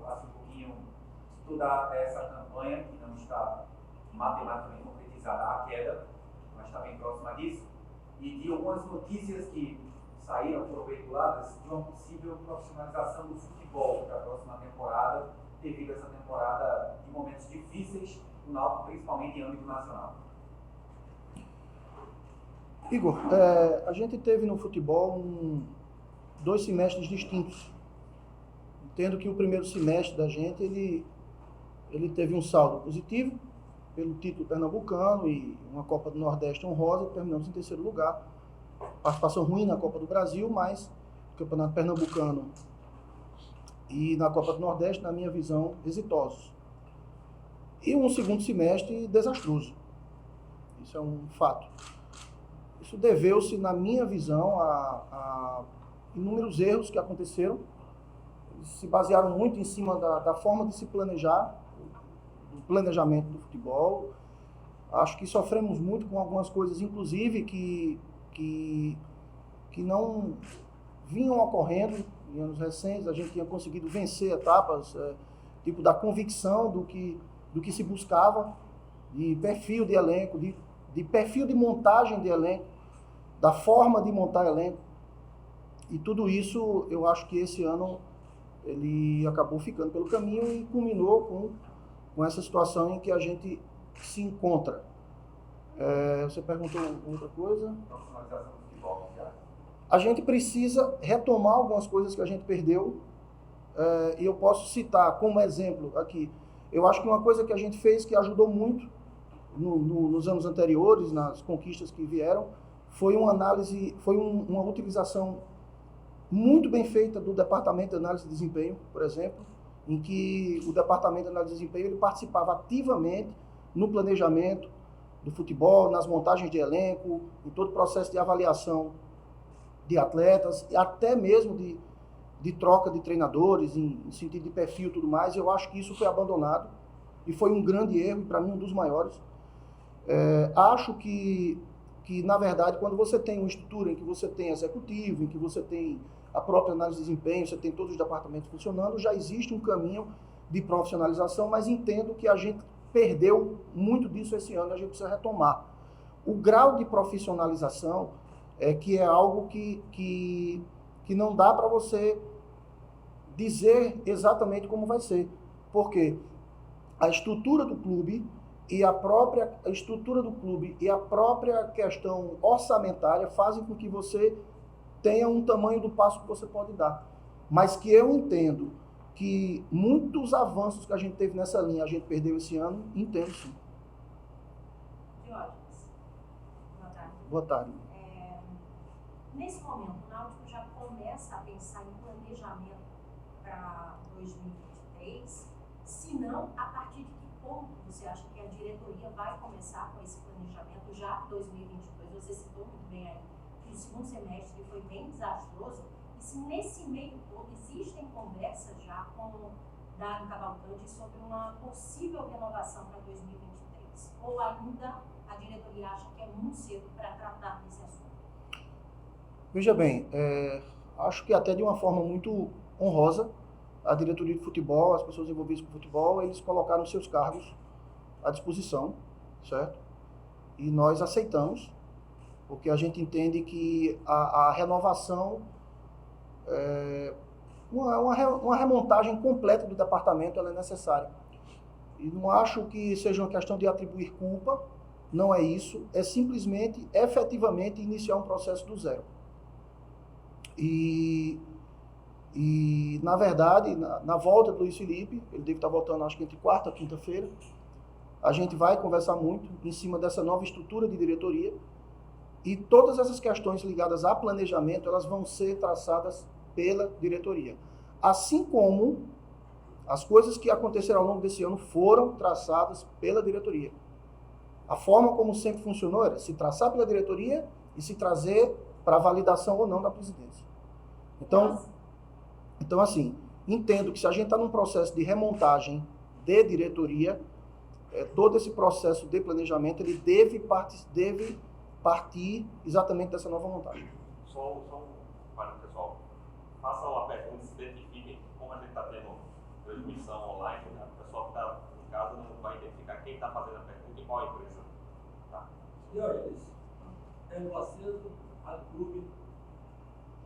tocasse um pouquinho, estudar essa campanha, que não está matematicamente concretizada a queda, mas está bem próxima disso, e de algumas notícias que saíram, foram veiculadas, de uma possível profissionalização do futebol para a próxima temporada, devido a essa temporada de momentos difíceis no Náutico, principalmente em âmbito nacional. Igor, a gente teve no futebol dois semestres distintos. Entendo que o primeiro semestre da gente, ele teve um saldo positivo, pelo título pernambucano e uma Copa do Nordeste honrosa, terminamos em terceiro lugar. Participação ruim na Copa do Brasil, mas no Campeonato Pernambucano e na Copa do Nordeste, na minha visão, exitosos. E um segundo semestre desastroso. Isso é um fato. Isso deveu-se, na minha visão, a inúmeros erros que aconteceram. Eles se basearam muito em cima da forma de se planejar, do planejamento do futebol. Acho que sofremos muito com algumas coisas, inclusive, que não vinham ocorrendo em anos recentes. A gente tinha conseguido vencer etapas, tipo da convicção do que se buscava, de perfil de elenco, de perfil de montagem de elenco, da forma de montar elenco. E tudo isso, eu acho que esse ano ele acabou ficando pelo caminho e culminou com essa situação em que a gente se encontra. Você perguntou outra coisa? Profissionalização do futebol, a gente precisa retomar algumas coisas que a gente perdeu, e eu posso citar como exemplo aqui. Eu acho que uma coisa que a gente fez que ajudou muito nos anos anteriores, nas conquistas que vieram, foi uma análise, uma utilização muito bem feita do Departamento de Análise de Desempenho, por exemplo, em que o Departamento de Análise de Desempenho ele participava ativamente no planejamento do futebol, nas montagens de elenco, em todo o processo de avaliação de atletas, e até mesmo de troca de treinadores, em sentido de perfil e tudo mais. Eu acho que isso foi abandonado e foi um grande erro, e para mim um dos maiores. Acho que, na verdade, quando você tem uma estrutura em que você tem executivo, em que você tem a própria análise de desempenho, você tem todos os departamentos funcionando, já existe um caminho de profissionalização, mas entendo que a gente perdeu muito disso esse ano, a gente precisa retomar. O grau de profissionalização que é algo que não dá para você dizer exatamente como vai ser, porque a estrutura do clube e a própria questão orçamentária fazem com que você tenha um tamanho do passo que você pode dar. Mas que eu entendo que muitos avanços que a gente teve nessa linha, a gente perdeu esse ano, entendo sim. Diógenes, boa tarde. Boa tarde. Nesse momento, o Náutico já começa a pensar em planejamento para 2023, se não, a partir de que ponto você acha que a diretoria vai começar com esse planejamento já em 2022? Você citou muito bem aí que o segundo semestre foi bem desastroso, e se nesse meio todo existem conversas já com o Dário Cavalcante sobre uma possível renovação para 2023, ou ainda a diretoria acha que é muito cedo para tratar desse assunto? Veja bem, acho que até de uma forma muito honrosa, a diretoria de futebol, as pessoas envolvidas com futebol, eles colocaram seus cargos à disposição, certo? E nós aceitamos, porque a gente entende que a renovação, uma remontagem completa do departamento ela é necessária. E não acho que seja uma questão de atribuir culpa, não é isso, é simplesmente, efetivamente, iniciar um processo do zero. E na verdade, na volta do Luiz Felipe, ele deve estar voltando acho que entre quarta e quinta-feira, a gente vai conversar muito em cima dessa nova estrutura de diretoria, e todas essas questões ligadas a planejamento, elas vão ser traçadas pela diretoria. Assim como as coisas que aconteceram ao longo desse ano foram traçadas pela diretoria. A forma como sempre funcionou era se traçar pela diretoria e se trazer para validação ou não da presidência. Então, assim, entendo que se a gente está num processo de remontagem de diretoria, todo esse processo de planejamento ele deve partir exatamente dessa nova montagem. Só um pessoal. Façam a pergunta e se identifiquem como a gente está tendo 2007. quem está fazendo a pergunta e qual a empresa. Tá. Senhores, é um aceso ao clube.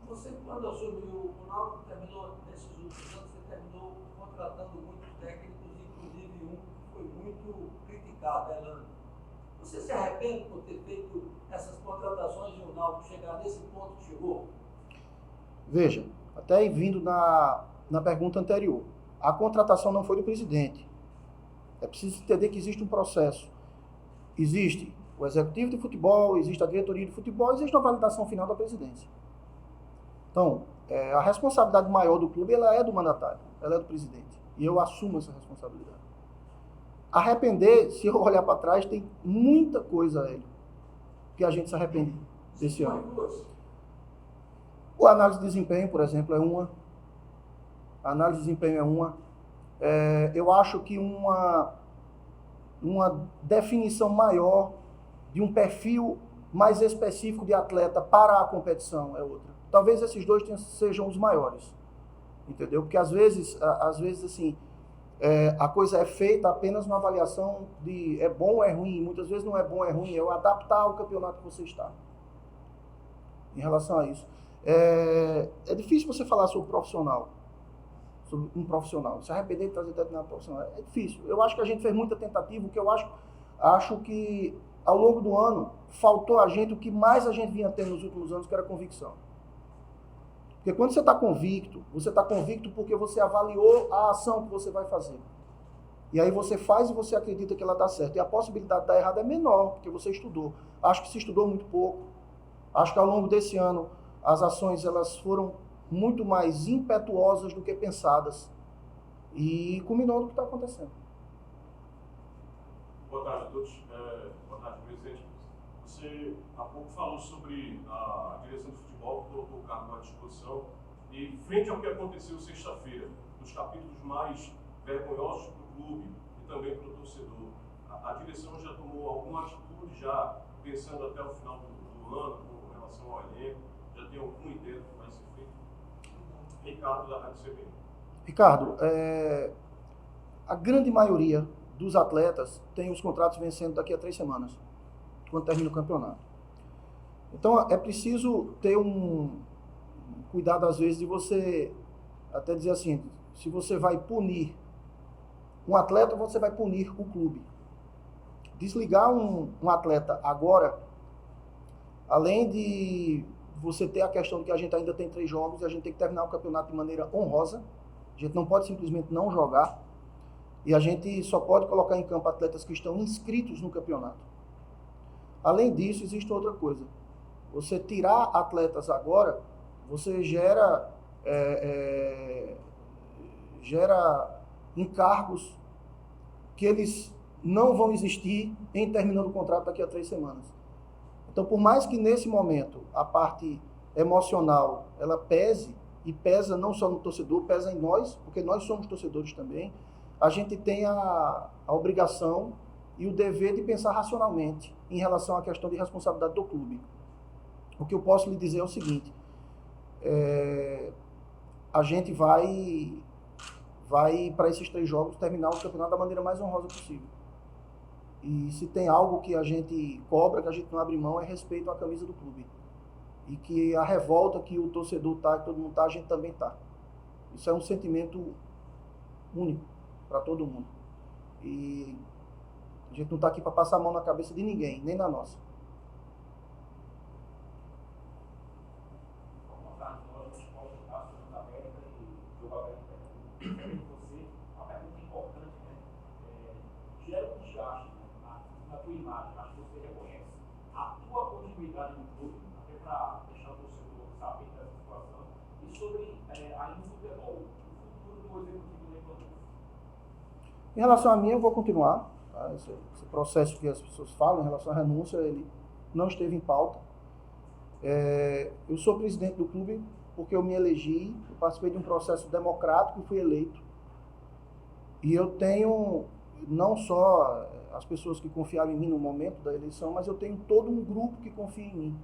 Você, quando assumiu o Náutico, terminou, nesses últimos anos, você terminou contratando muitos técnicos, inclusive um que foi muito criticado, Elano. Você se arrepende por ter feito essas contratações e o Náutico chegar nesse ponto que chegou? Veja, até vindo na pergunta anterior, a contratação não foi do presidente. É preciso entender que existe um processo. Existe o executivo de futebol, existe a diretoria de futebol, existe a validação final da presidência. Então, a responsabilidade maior do clube, ela é do mandatário, ela é do presidente. E eu assumo essa responsabilidade. Arrepender, se eu olhar para trás, tem muita coisa, Hélio, que a gente se arrepende desse ano. O análise de desempenho, por exemplo, é uma. A análise de desempenho é uma. Eu acho que uma definição maior de um perfil mais específico de atleta para a competição é outra. Talvez esses dois sejam os maiores, entendeu? Porque às vezes assim, a coisa é feita apenas uma avaliação de é bom ou é ruim. Muitas vezes não é bom ou é ruim, é o adaptar ao campeonato que você está. Em relação a isso. É difícil você falar sobre um profissional. Se arrepender de trazer determinado profissional é difícil. Eu acho que a gente fez muita tentativa, o que eu acho que ao longo do ano faltou a gente o que mais a gente vinha tendo nos últimos anos, que era convicção. Porque quando você está convicto porque você avaliou a ação que você vai fazer. E aí você faz e você acredita que ela dá certo. E a possibilidade de dar errado é menor, porque você estudou. Acho que se estudou muito pouco. Acho que ao longo desse ano as ações elas foram muito mais impetuosas do que pensadas. E culminou no que está acontecendo. Boa tarde a todos. Boa tarde, presidente. Você há pouco falou sobre a direção de futebol, que colocou o cargo à disposição. E frente ao que aconteceu sexta-feira, dos capítulos mais vergonhosos para o clube e também para o torcedor, a direção já tomou alguma atitude, já pensando até o final do ano, com relação ao elenco? Já tem alguma ideia do que vai ser feito? Ricardo, da Rádio CBN. Ricardo, a grande maioria dos atletas tem os contratos vencendo daqui a 3 semanas, quando termina o campeonato. Então, é preciso ter um cuidado, às vezes, de você até dizer assim, se você vai punir um atleta, você vai punir o clube. Desligar um atleta agora, além de você ter a questão de que a gente ainda tem 3 jogos e a gente tem que terminar o campeonato de maneira honrosa, a gente não pode simplesmente não jogar, e a gente só pode colocar em campo atletas que estão inscritos no campeonato. Além disso, existe outra coisa. Você tirar atletas agora, você gera encargos que eles não vão existir em terminando o contrato daqui a 3 semanas. Então, por mais que nesse momento a parte emocional ela pese, e pesa não só no torcedor, pesa em nós, porque nós somos torcedores também, a gente tem a obrigação e o dever de pensar racionalmente em relação à questão de responsabilidade do clube. O que eu posso lhe dizer é o seguinte, a gente vai para esses 3 jogos terminar o campeonato da maneira mais honrosa possível. E se tem algo que a gente cobra, que a gente não abre mão, é respeito à camisa do clube. E que a revolta que o torcedor está, que todo mundo está, a gente também está. Isso é um sentimento único para todo mundo. E a gente não está aqui para passar a mão na cabeça de ninguém, nem na nossa. Boa tarde, nós vamos voltar sobre a América e jogo aberto. Você, uma pergunta importante, né? Gera um desgaste na tua imagem, acho que você reconhece a tua continuidade no clube, até para deixar o torcedor saber dessa situação, e sobre ainda o futebol, o futuro do executivo levantado. Em relação a mim, eu vou continuar. Tá? Esse processo que as pessoas falam em relação à renúncia, ele não esteve em pauta. Eu sou presidente do clube porque eu me elegi, eu participei de um processo democrático e fui eleito. E eu tenho não só as pessoas que confiaram em mim no momento da eleição, mas eu tenho todo um grupo que confia em mim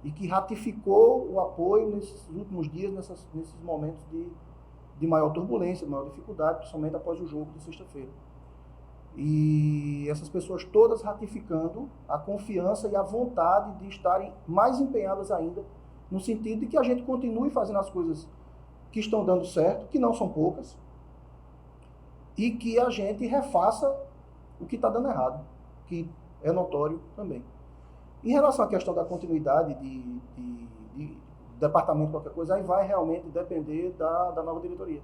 e que ratificou o apoio nesses últimos dias, nesses momentos de maior turbulência, de maior dificuldade, principalmente após o jogo de sexta-feira. E E essas pessoas todas ratificando a confiança e a vontade de estarem mais empenhadas ainda, no sentido de que a gente continue fazendo as coisas que estão dando certo, que não são poucas, e que a gente refaça o que está dando errado, que é notório também. Em relação à questão da continuidade de departamento, qualquer coisa, aí vai realmente depender da nova diretoria.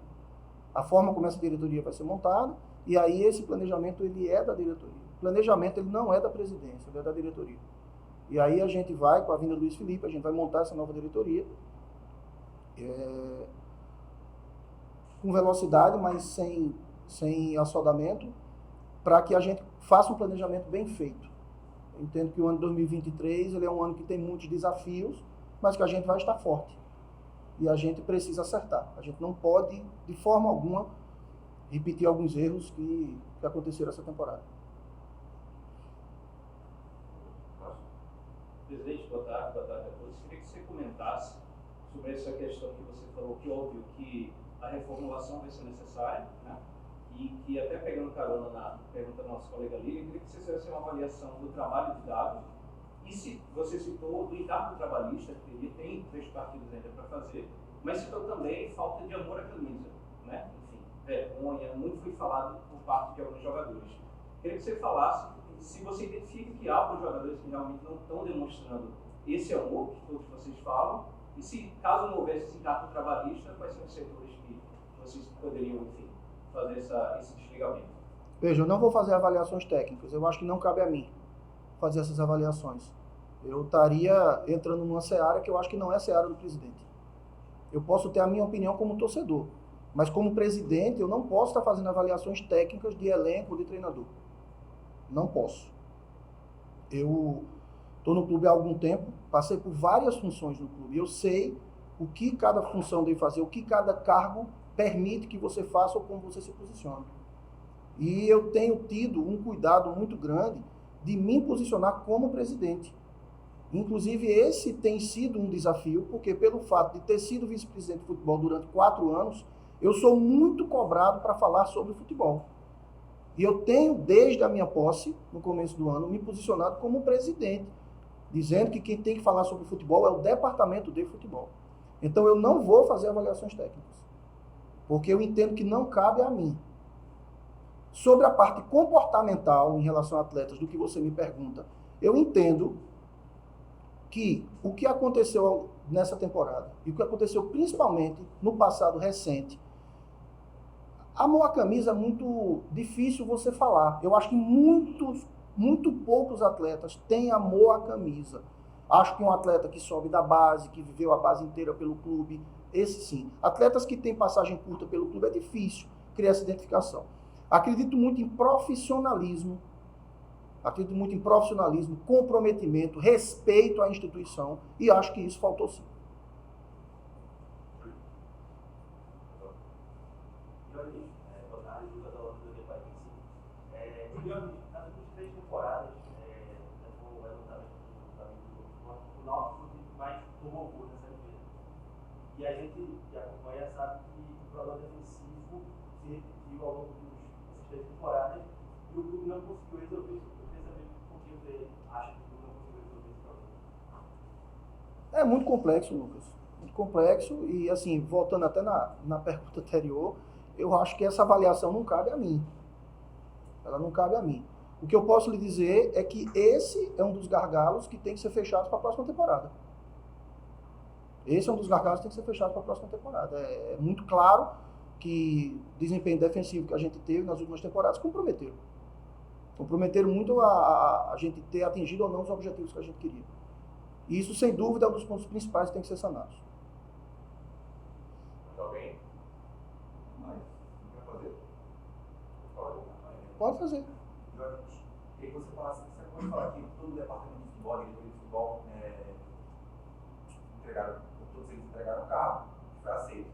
A forma como essa diretoria vai ser montada, e aí esse planejamento ele é da diretoria. O planejamento ele não é da presidência, ele é da diretoria. E aí a gente vai, com a vinda do Luiz Felipe, a gente vai montar essa nova diretoria, com velocidade, mas sem assodamento, para que a gente faça um planejamento bem feito. Eu entendo que o ano de 2023 ele é um ano que tem muitos desafios, mas que a gente vai estar forte. E a gente precisa acertar. A gente não pode, de forma alguma, repetir alguns erros que aconteceram essa temporada. Presidente, boa tarde a todos. Queria que você comentasse sobre essa questão que você falou, que óbvio que a reformulação vai ser necessária, né? E que até pegando carona na pergunta do nosso colega Lívia, queria que você fizesse uma avaliação do trabalho de dados. E se você citou do encargo trabalhista, que tem 3 partidos ainda para fazer, mas citou também falta de amor à camisa, né? Enfim, muito foi falado por parte de alguns jogadores. Queria que você falasse se você identifica que há alguns jogadores que realmente não estão demonstrando esse amor que todos vocês falam, e se caso não houvesse esse encargo trabalhista, quais são os setores que vocês poderiam, enfim, fazer esse desligamento? Veja, eu não vou fazer avaliações técnicas, eu acho que não cabe a mim fazer essas avaliações. Eu estaria entrando numa seara que eu acho que não é a seara do presidente. Eu posso ter a minha opinião como torcedor, mas como presidente eu não posso estar fazendo avaliações técnicas de elenco, de treinador. Não posso. Eu estou no clube há algum tempo, passei por várias funções no clube, eu sei o que cada função deve fazer, o que cada cargo permite que você faça ou como você se posiciona. E eu tenho tido um cuidado muito grande de me posicionar como presidente. Inclusive, esse tem sido um desafio, porque pelo fato de ter sido vice-presidente de futebol durante 4 anos, eu sou muito cobrado para falar sobre futebol. E eu tenho, desde a minha posse, no começo do ano, me posicionado como presidente, dizendo que quem tem que falar sobre futebol é o departamento de futebol. Então, eu não vou fazer avaliações técnicas, porque eu entendo que não cabe a mim. Sobre a parte comportamental em relação a atletas, do que você me pergunta, eu entendo que o que aconteceu nessa temporada e o que aconteceu principalmente no passado recente, amor à camisa é muito difícil você falar. Eu acho que muito poucos atletas têm amor à camisa. Acho que um atleta que sobe da base, que viveu a base inteira pelo clube, esse sim. Atletas que têm passagem curta pelo clube é difícil criar essa identificação. Acredito muito em profissionalismo, comprometimento, respeito à instituição, e acho que isso faltou sim. Boa tarde, jogador do País. Juliano, nas últimas 3 temporadas, levou o levantamento do Náutico que mais tomou gol nessa empresa. E a gente que acompanha sabe que o problema defensivo se repetiu ao longo dessas 3 temporadas e o clube não conseguiu resolver isso. Eu queria saber por que você acha que o clube não conseguiu resolver esse problema. É muito complexo, Lucas. Muito complexo e, assim, voltando até na pergunta anterior, eu acho que essa avaliação não cabe a mim. Ela não cabe a mim. O que eu posso lhe dizer é que esse é um dos gargalos que tem que ser fechado para a próxima temporada. Esse é um dos gargalos que tem que ser fechado para a próxima temporada. É muito claro que o desempenho defensivo que a gente teve nas últimas temporadas comprometeram. Comprometeram muito a gente ter atingido ou não os objetivos que a gente queria. E isso, sem dúvida, é um dos pontos principais que tem que ser sanados. Alguém? Quer fazer? Pode fazer. Jorge, queria que você falasse, você acabou de falar que todo o departamento de futebol, diretoria de futebol, todos eles entregaram o carro, que foi aceito.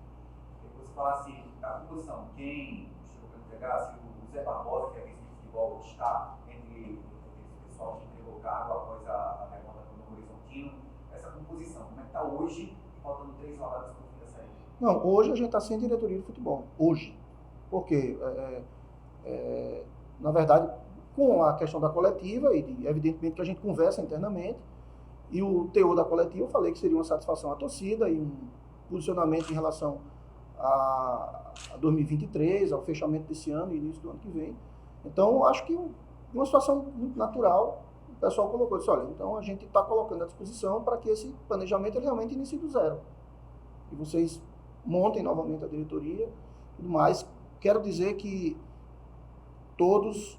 Queria que você falasse a composição, quem chegou para entregar, se o Zé Barbosa, que é vice de futebol, está entre esse pessoal que entregou o cargo após a remonta do Novo Horizontino, essa composição, como é que está hoje, faltando 3 rodadas para o fim da série? Não, hoje a gente está sem diretoria de futebol. Hoje. Porque, na verdade, com a questão da coletiva, e evidentemente que a gente conversa internamente, e o teor da coletiva eu falei que seria uma satisfação à torcida e um posicionamento em relação a 2023, ao fechamento desse ano e início do ano que vem. Então, acho que uma situação muito natural, o pessoal colocou, disse, olha, então a gente está colocando à disposição para que esse planejamento ele realmente inicie do zero. E vocês montem novamente a diretoria e tudo mais. Quero dizer que todos,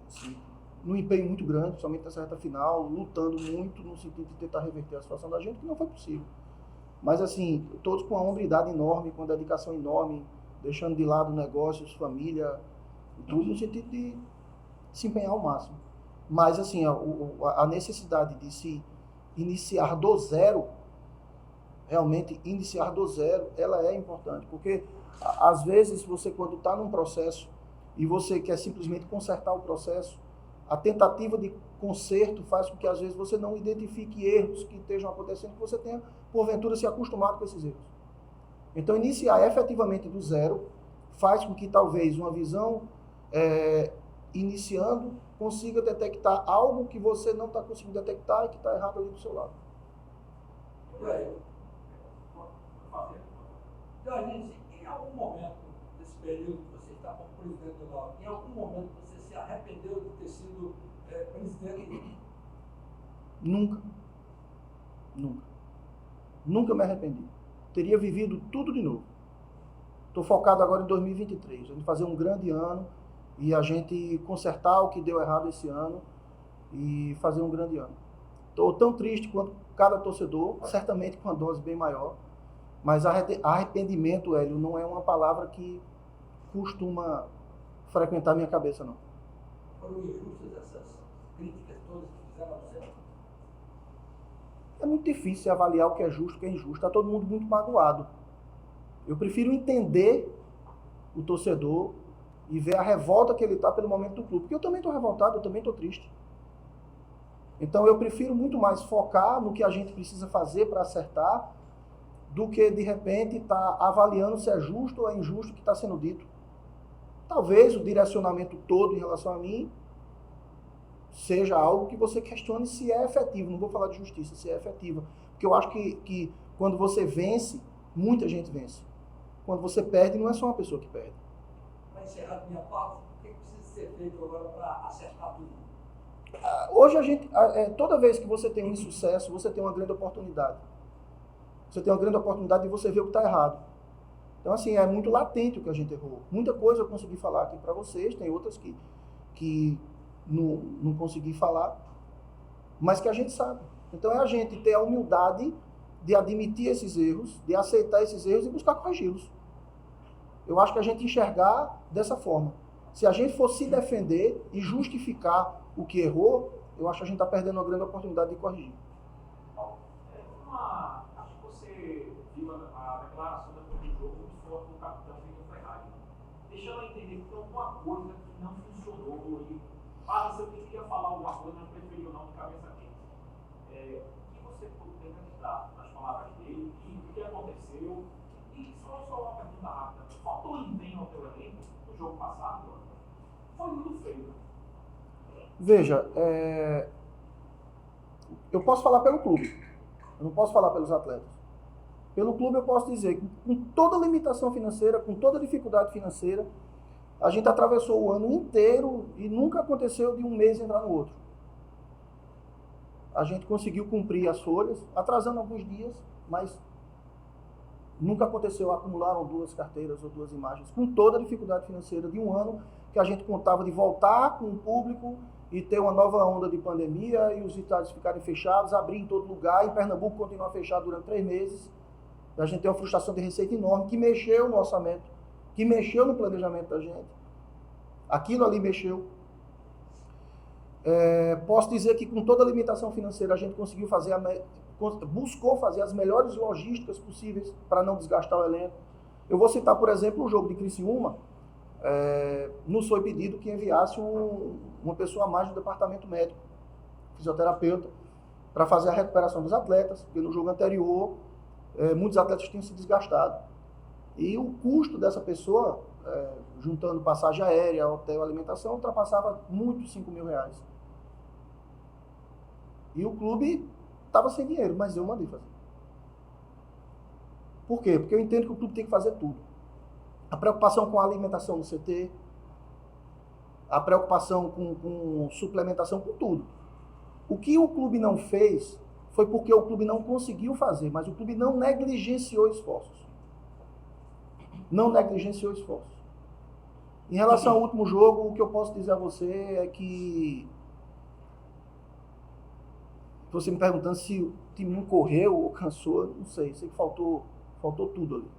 assim, num empenho muito grande, principalmente nessa reta final, lutando muito no sentido de tentar reverter a situação da gente, que não foi possível. Mas, assim, todos com uma hombridade enorme, com uma dedicação enorme, deixando de lado negócios, família, e tudo no sentido de se empenhar ao máximo. Mas, assim, a necessidade de se iniciar do zero, realmente iniciar do zero, ela é importante, porque às vezes você, quando está num processo e você quer simplesmente consertar o processo, a tentativa de conserto faz com que às vezes você não identifique erros que estejam acontecendo, que você tenha, porventura, se acostumado com esses erros. Então, iniciar efetivamente do zero faz com que talvez uma visão iniciando consiga detectar algo que você não está conseguindo detectar e que está errado ali do seu lado. Jorginho, em algum momento desse período que você está como presidente do Náutico, em algum momento você se arrependeu de ter sido presidente? Nunca. Nunca me arrependi. Teria vivido tudo de novo. Estou focado agora em 2023, a gente fazer um grande ano e a gente consertar o que deu errado esse ano e fazer um grande ano. Estou tão triste quanto cada torcedor, certamente com uma dose bem maior, mas arrependimento, Hélio, não é uma palavra que costuma frequentar minha cabeça, não. Foram injustas essas críticas todas que fizeram a você? É muito difícil avaliar o que é justo e o que é injusto. Está todo mundo muito magoado. Eu prefiro entender o torcedor e ver a revolta que ele está pelo momento do clube. Porque eu também estou revoltado, eu também estou triste. Então eu prefiro muito mais focar no que a gente precisa fazer para acertar do que, de repente, estar avaliando se é justo ou é injusto o que está sendo dito. Talvez o direcionamento todo em relação a mim seja algo que você questione se é efetivo. Não vou falar de justiça, se é efetiva. Porque eu acho que quando você vence, muita gente vence. Quando você perde, não é só uma pessoa que perde. Para encerrar a minha parte, o que precisa ser feito agora para acertar tudo? Hoje, toda vez que você tem um insucesso, você tem uma grande oportunidade. Você tem uma grande oportunidade de você ver o que está errado. Então, assim, é muito latente o que a gente errou. Muita coisa eu consegui falar aqui para vocês, tem outras que não consegui falar, mas que a gente sabe. Então, é a gente ter a humildade de admitir esses erros, de aceitar esses erros e buscar corrigi-los. Eu acho que a gente enxergar dessa forma. Se a gente for se defender e justificar o que errou, eu acho que a gente está perdendo uma grande oportunidade de corrigir. Acho que você viu a declaração depois do jogo muito forte do capitão Vitor Ferrari, deixando a entender que tem alguma coisa que não funcionou e pareceu que queria falar alguma coisa, mas preferiu não, de cabeça quente. O que você pode acreditar nas palavras dele e o que aconteceu? E só uma pergunta rápida: faltou empenho ao teu elenco no jogo passado? Foi muito feio. Veja, eu posso falar pelo clube, eu não posso falar pelos atletas. Pelo clube eu posso dizer que com toda limitação financeira, com toda dificuldade financeira, a gente atravessou o ano inteiro e nunca aconteceu de um mês entrar no outro. A gente conseguiu cumprir as folhas, atrasando alguns dias, mas nunca aconteceu, acumularam 2 carteiras ou 2 imagens, com toda a dificuldade financeira de um ano que a gente contava de voltar com o público e ter uma nova onda de pandemia e os estádios ficarem fechados, abrir em todo lugar, em Pernambuco continuar fechado durante 3 meses. A gente tem uma frustração de receita enorme, que mexeu no orçamento, que mexeu no planejamento da gente. Aquilo ali mexeu. Posso dizer que com toda a limitação financeira a gente conseguiu buscou fazer as melhores logísticas possíveis para não desgastar o elenco. Eu vou citar, por exemplo, o jogo de Criciúma. Nos foi pedido que enviasse uma pessoa a mais do departamento médico, fisioterapeuta, para fazer a recuperação dos atletas, porque no jogo anterior muitos atletas tinham se desgastado. E o custo dessa pessoa juntando passagem aérea, hotel, alimentação, ultrapassava muito R$5.000. E o clube estava sem dinheiro, mas eu mandei fazer. Por quê? Porque eu entendo que o clube tem que fazer tudo. A preocupação com a alimentação no CT, a preocupação com suplementação, com tudo. O que o clube não fez foi porque o clube não conseguiu fazer, mas o clube não negligenciou esforços. Não negligenciou esforços. Em relação ao último jogo, o que eu posso dizer a você é que você me perguntando se o time não correu ou cansou, não sei. Sei que faltou tudo ali.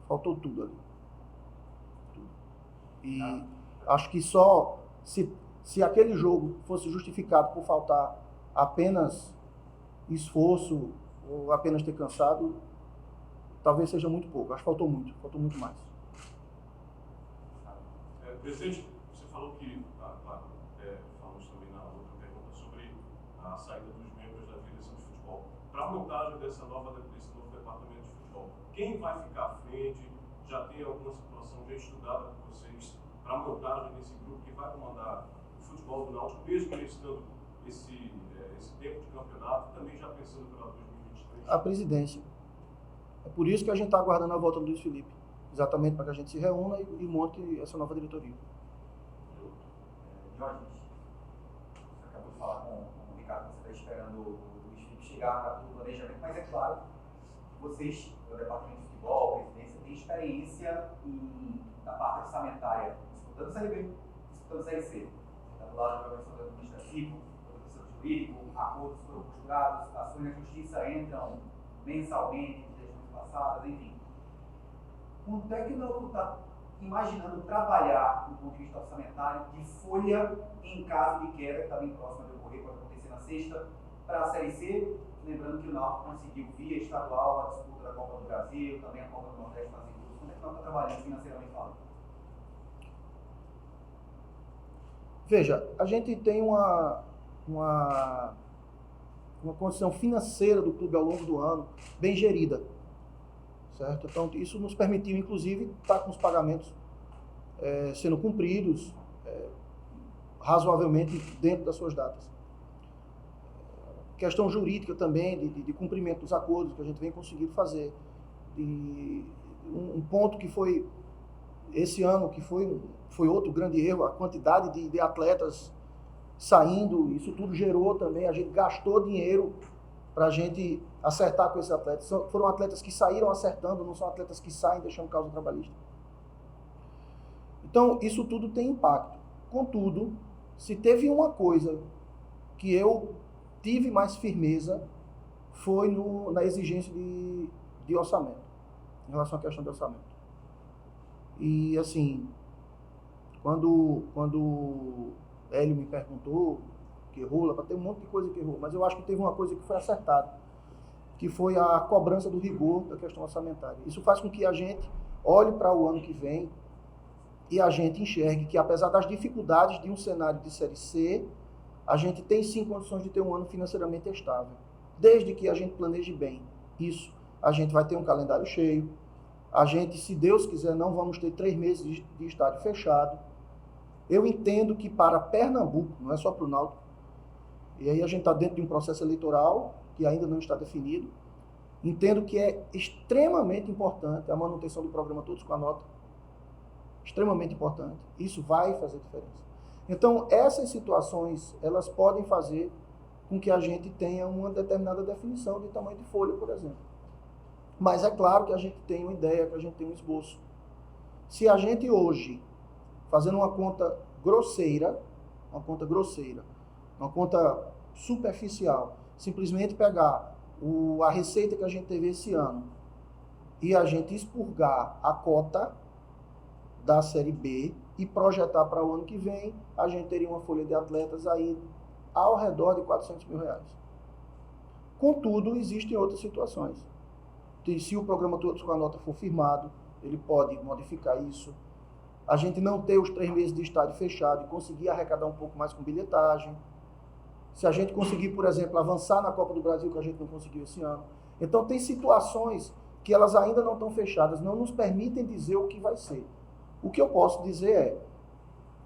Faltou tudo ali. Tudo. E acho que só se aquele jogo fosse justificado por faltar apenas esforço ou apenas ter cansado, talvez seja muito pouco. Acho que faltou muito mais. Presidente, você falou que, falamos também na outra pergunta sobre a saída dos membros da direção de futebol. Para a montagem desse novo departamento de futebol, quem vai ficar à frente? Já tem alguma situação já estudada por vocês para a montagem desse grupo que vai comandar o futebol do Náutico, mesmo restando esse tempo de campeonato, também já pensando para 2023? A presidência. É por isso que a gente está aguardando a volta do Luiz Felipe. Exatamente para que a gente se reúna e monte essa nova diretoria. Jorge, você acabou de falar com o Ricardo que você está esperando o Luiz Felipe chegar para o planejamento, mas é claro, vocês, o Departamento de Futebol, a presidência, têm experiência na parte orçamentária, disputando Série B, disputando Série C. Você está do lado do programa administrativo, do processo jurídico, acordos foram costurados, ações na justiça entram mensalmente, de gestões passadas, enfim. Quanto é que o Náutico está imaginando trabalhar do ponto de vista orçamentário de folha em caso de queda, que está bem próxima de ocorrer, pode acontecer na sexta, para a Série C? Lembrando que o Náutico conseguiu via estadual a disputa da Copa do Brasil, também a Copa do Nordeste nas indústrias. Como é que o Náutico está trabalhando financeiramente falando? Veja, a gente tem uma condição financeira do clube ao longo do ano bem gerida. Certo? Então, isso nos permitiu, inclusive, estar com os pagamentos sendo cumpridos razoavelmente dentro das suas datas. Questão jurídica também, de cumprimento dos acordos que a gente vem conseguindo fazer. Um ponto que foi, esse ano, que foi outro grande erro, a quantidade de atletas saindo, isso tudo gerou também, a gente gastou dinheiro para a gente acertar com esses atletas. Foram atletas que saíram acertando, não são atletas que saem deixando causa trabalhista. Então, isso tudo tem impacto. Contudo, se teve uma coisa que eu tive mais firmeza, foi na exigência de orçamento, em relação à questão de orçamento. E, assim, quando Hélio me perguntou, que errou, para ter um monte de coisa que errou, mas eu acho que teve uma coisa que foi acertada, que foi a cobrança do rigor da questão orçamentária. Isso faz com que a gente olhe para o ano que vem e a gente enxergue que, apesar das dificuldades de um cenário de Série C, a gente tem sim condições de ter um ano financeiramente estável. Desde que a gente planeje bem isso, a gente vai ter um calendário cheio, a gente, se Deus quiser, não vamos ter 3 meses de estádio fechado. Eu entendo que para Pernambuco, não é só para o Náutico, e aí a gente está dentro de um processo eleitoral que ainda não está definido. Entendo que é extremamente importante a manutenção do programa Todos com a Nota. Extremamente importante. Isso vai fazer diferença. Então, essas situações, elas podem fazer com que a gente tenha uma determinada definição de tamanho de folha, por exemplo. Mas é claro que a gente tem uma ideia, que a gente tem um esboço. Se a gente hoje, fazendo uma conta grosseira, uma conta superficial, simplesmente pegar a receita que a gente teve esse ano e a gente expurgar a cota da Série B e projetar para o ano que vem, a gente teria uma folha de atletas aí ao redor de R$400 mil. Contudo, existem outras situações. Se o programa Todos com a Nota for firmado, ele pode modificar isso. A gente não ter os 3 meses de estádio fechado e conseguir arrecadar um pouco mais com bilhetagem. Se a gente conseguir, por exemplo, avançar na Copa do Brasil, que a gente não conseguiu esse ano. Então, tem situações que elas ainda não estão fechadas, não nos permitem dizer o que vai ser. O que eu posso dizer é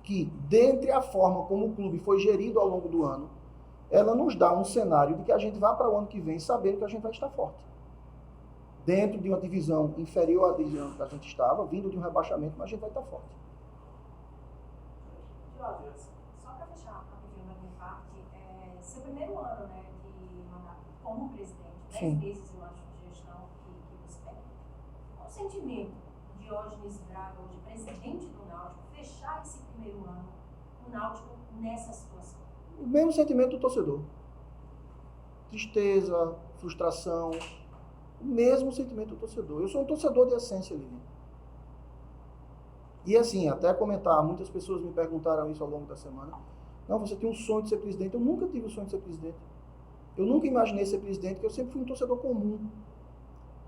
que, dentre a forma como o clube foi gerido ao longo do ano, ela nos dá um cenário de que a gente vá para o ano que vem sabendo que a gente vai estar forte. Dentro de uma divisão inferior à divisão que a gente estava, vindo de um rebaixamento, mas a gente vai estar forte. Jorge, só para fechar rapidinho da minha parte, seu primeiro ano, né, de mandato como presidente, 10 Sim. meses eu acho de gestão que você tem. Qual o sentimento de Diógenes Braga, hoje presidente do Náutico, fechar esse primeiro ano, o Náutico nessa situação? O mesmo sentimento do torcedor. Tristeza, frustração, o mesmo sentimento do torcedor. Eu sou um torcedor de essência, Lívia. E assim, até comentar, muitas pessoas me perguntaram isso ao longo da semana. Não, você tem um sonho de ser presidente. Eu nunca tive o sonho de ser presidente. Eu nunca imaginei ser presidente, porque eu sempre fui um torcedor comum.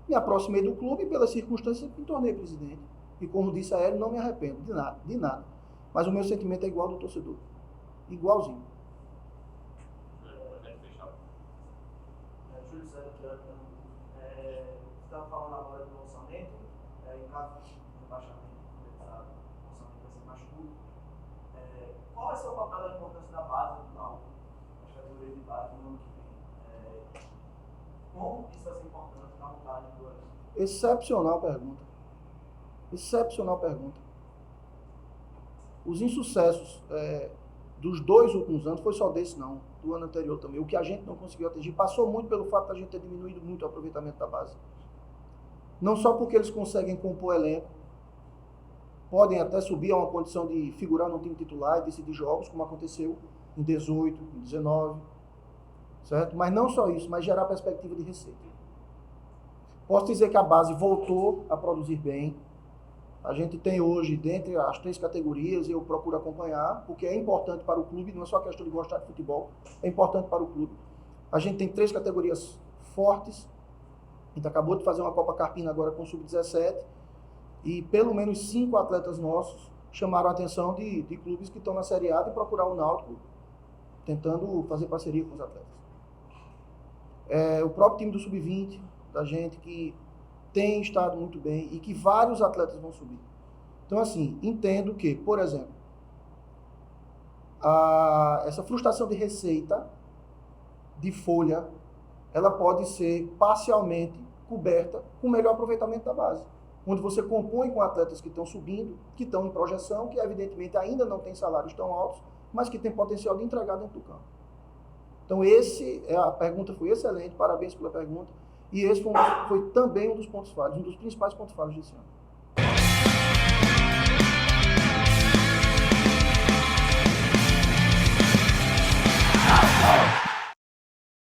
Me aproximei do clube e, pelas circunstâncias, me tornei presidente. E como disse a Hélio, não me arrependo de nada, de nada. Mas o meu sentimento é igual ao do torcedor. Igualzinho. Júlio César, você estava falando agora do orçamento, em caso de rebaixamento, o orçamento vai ser mais curto. Qual vai ser o papel da importância da base do Náutico, das categorias de base no ano que vem? Como isso vai ser importante na montagem do ano? Excepcional pergunta. Excepcional pergunta. Os insucessos dos 2 últimos anos, foi só desse não, do ano anterior também, o que a gente não conseguiu atingir, passou muito pelo fato de a gente ter diminuído muito o aproveitamento da base. Não só porque eles conseguem compor elenco, podem até subir a uma condição de figurar no time titular e decidir jogos, como aconteceu em 18, em 19, certo? Mas não só isso, mas gerar perspectiva de receita. Posso dizer que a base voltou a produzir bem. A gente tem hoje, dentre as 3 categorias, eu procuro acompanhar, porque é importante para o clube, não é só questão de gostar de futebol, é importante para o clube. A gente tem 3 categorias fortes, a gente acabou de fazer uma Copa Carpina agora com o Sub-17, e pelo menos 5 atletas nossos chamaram a atenção de clubes que estão na Série A de procurar o Náutico, tentando fazer parceria com os atletas. O próprio time do Sub-20, da gente que tem estado muito bem e que vários atletas vão subir. Então, assim, entendo que, por exemplo, essa frustração de receita, de folha, ela pode ser parcialmente coberta com o melhor aproveitamento da base, onde você compõe com atletas que estão subindo, que estão em projeção, que evidentemente ainda não têm salários tão altos, mas que têm potencial de entregar dentro do campo. Então, a pergunta foi excelente, parabéns pela pergunta. E esse foi também um dos pontos falhos, um dos principais pontos falhos desse ano.